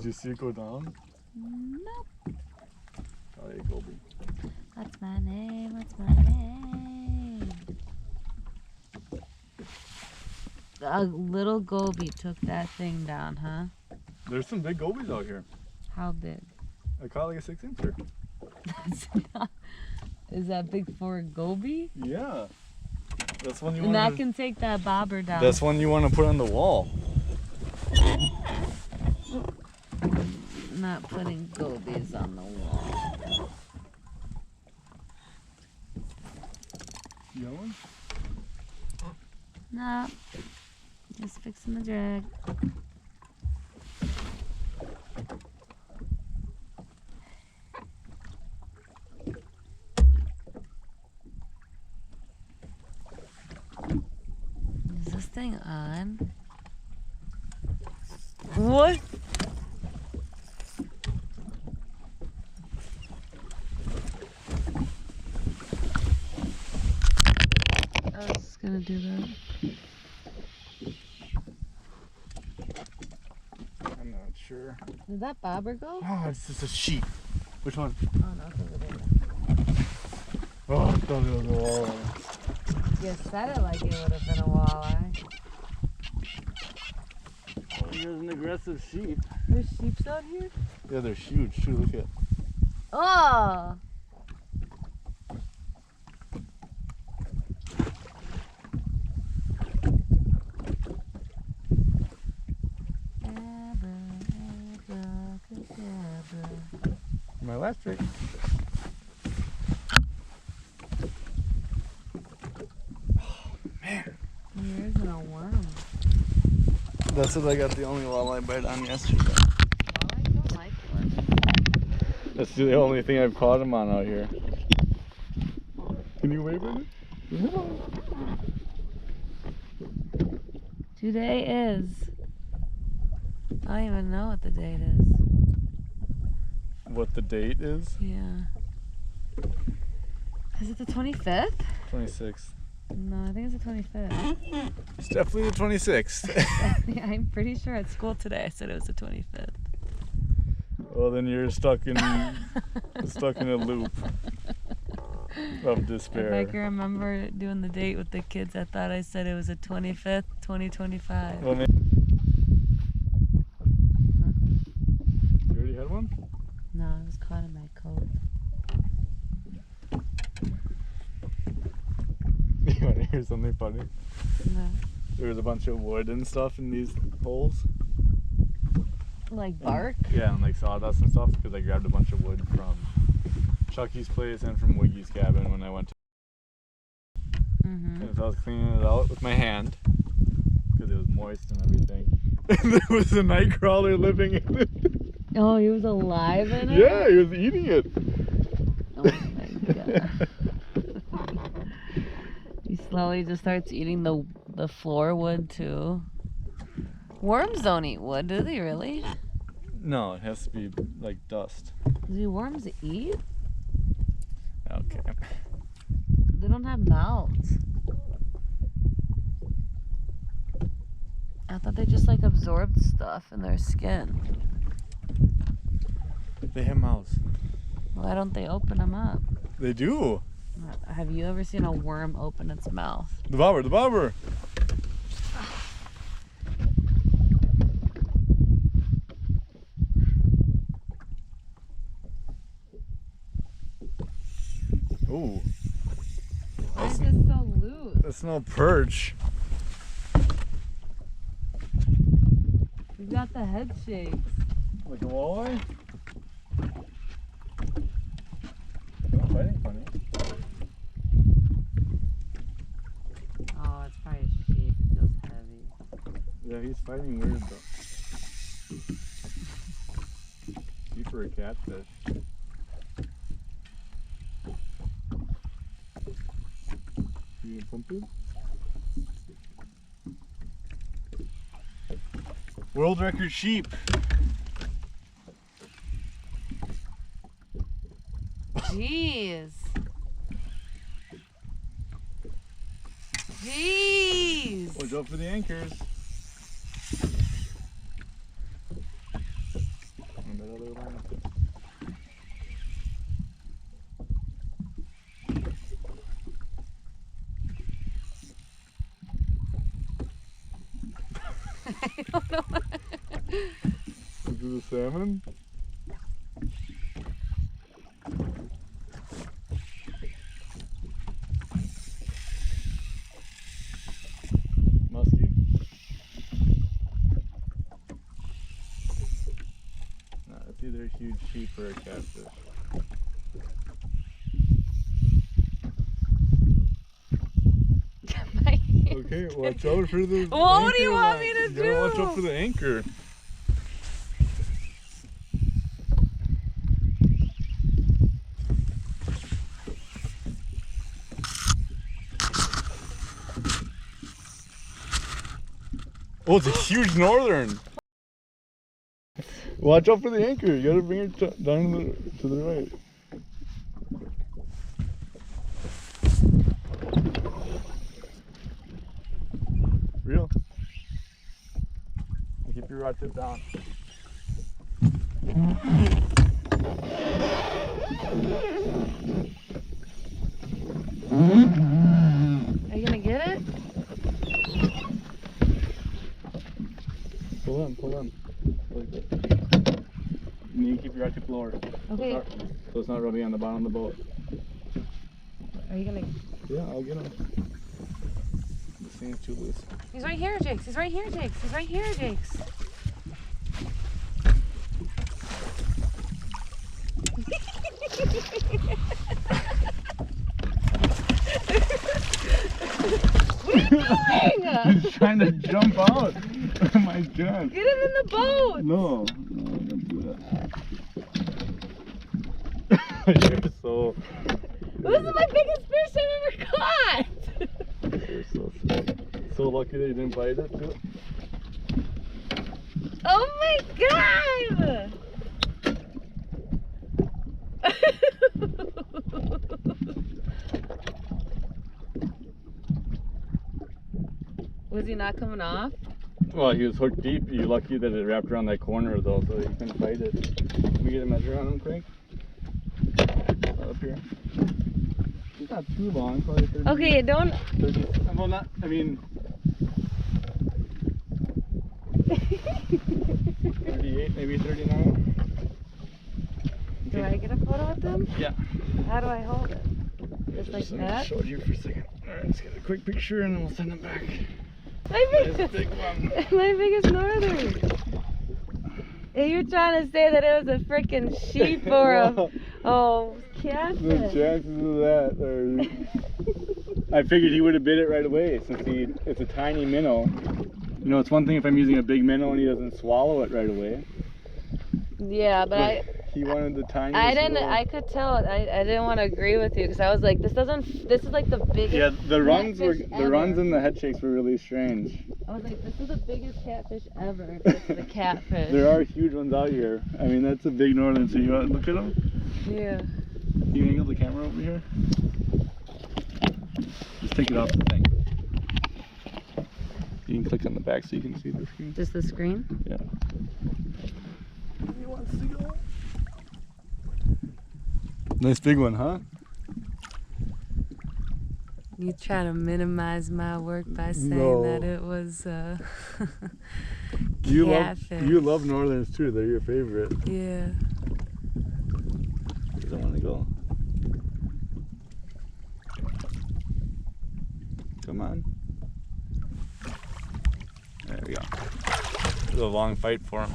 Did you see it go down? Nope. Oh, yeah, Goldie. What's my name? What's my name? A little goby took that thing down, huh? There's some big gobies out here. How big? I caught like a 6-incher. That's not. Is that big for a goby? Yeah. That's one you And want. that can take that bobber down. That's one you want to put on the wall. Not putting gobies on the wall. Yelling? No. Just fixing the drag. Is this thing on? What? I was just gonna do that. I'm not sure. Did that bobber go? Oh, it's just a sheep. Which one? Oh no, it's over there. Oh, I thought it was a walleye. You said it like it would have been a walleye. Oh, here's an aggressive sheep. There's sheeps out here? Yeah, they're huge too. Look at. Oh! My last trick. Oh, man. There isn't a worm. That's what I got the only walleye bite on yesterday. Walleyes don't like worms. That's the only thing I've caught him on out here. Can you wave at it? Today is. I don't even know what the date is. What the date is? Yeah. Is it the 25th? 26th. No, I think it's the 25th. It's definitely the 26th. I'm pretty sure at school today I said it was the 25th. Well, then you're stuck in a loop of despair. If I can remember doing the date with the kids, I thought I said it was the 25th, 2025. Well, you already had one? No, it was caught in my coat. You want to hear something funny? No. There was a bunch of wood and stuff in these holes. Like bark? Yeah, and like sawdust and stuff, because I grabbed a bunch of wood from Chucky's place and from Wiggy's cabin when I went to. Mm-hmm. And so I was cleaning it out with my hand, because it was moist and everything. And there was a night crawler living in it. Oh, he was alive in it? Yeah, he was eating it. Oh my god. He slowly just starts eating the floor wood too. Worms don't eat wood, do they really? No, it has to be like dust. Do worms eat? Okay. They don't have mouths. I thought they just like absorbed stuff in their skin. They have mouths. Why don't they open them up? They do. Have you ever seen a worm open its mouth? The bobber, the bobber. Ooh. Why is this so loose? That's no perch. You got the head shakes. Like a walleye? Not fighting funny. Oh, it's probably a sheep. It feels heavy. Yeah, he's fighting weird though. Sheep or a catfish. You gonna pump it? World record sheep. Jeez. Jeez. Watch out for the anchors. don't know. Is it a salmon? Muskie? No, it's either a huge sheep or a catfish. Okay, watch out for the What do you want line. me to You do? gotta watch out for the anchor. Oh, it's a huge northern. Watch out for the anchor. You gotta bring it down to the right. Real. Keep your rod tip down. Are you gonna get it? Pull in. Like that. You need to keep your rod tip lower. Okay. So it's not rubbing on the bottom of the boat. Are you gonna? Yeah, I'll get him. This thing's too loose. He's right here, Jakes. He's right here, Jakes. He's right here, Jakes. What are you doing? He's trying to jump out. Oh my god. Get him in the boat. No, don't do that. You're so. This is my biggest fish I've ever caught. You're so sweet. So lucky that you didn't bite it too. Oh my god! Was he not coming off? Well, he was hooked deep. You're lucky that it wrapped around that corner though, so you couldn't bite it. Can we get a measure on him, Craig? Up here. He's not too long, probably 30. Okay, don't. 30, well, not. I mean. 38, maybe 39. Do I get a photo with them? Yeah. How do I hold it? Just like I'm that? gonna show it you for a second. Alright, let's get a quick picture and then we'll send them back. My Nice biggest, big one. my biggest northern. Are you trying to say that it was a freaking sheep or a catfish? The chances of that are. I figured he would have bit it right away since it's a tiny minnow. You know, it's one thing if I'm using a big minnow and he doesn't swallow it right away. Yeah, but he wanted the tiniest. I could tell. I didn't want to agree with you because I was like, this is like the biggest. Yeah, the runs ever. and the head shakes were really strange. I was like, this is the biggest catfish ever. This is a catfish. There are huge ones out here. I mean, that's a big northern. So you want to look at them? Yeah. Can you angle the camera over here? Just take it off the thing. You can click on the back so you can see the screen. Just the screen? Yeah. He wants to go. Nice big one, huh? You try to minimize my work by saying No. that it was You catfish. love northerns too. They're your favorite. Yeah. I don't want to go. Come on. There we go. It was a long fight for him.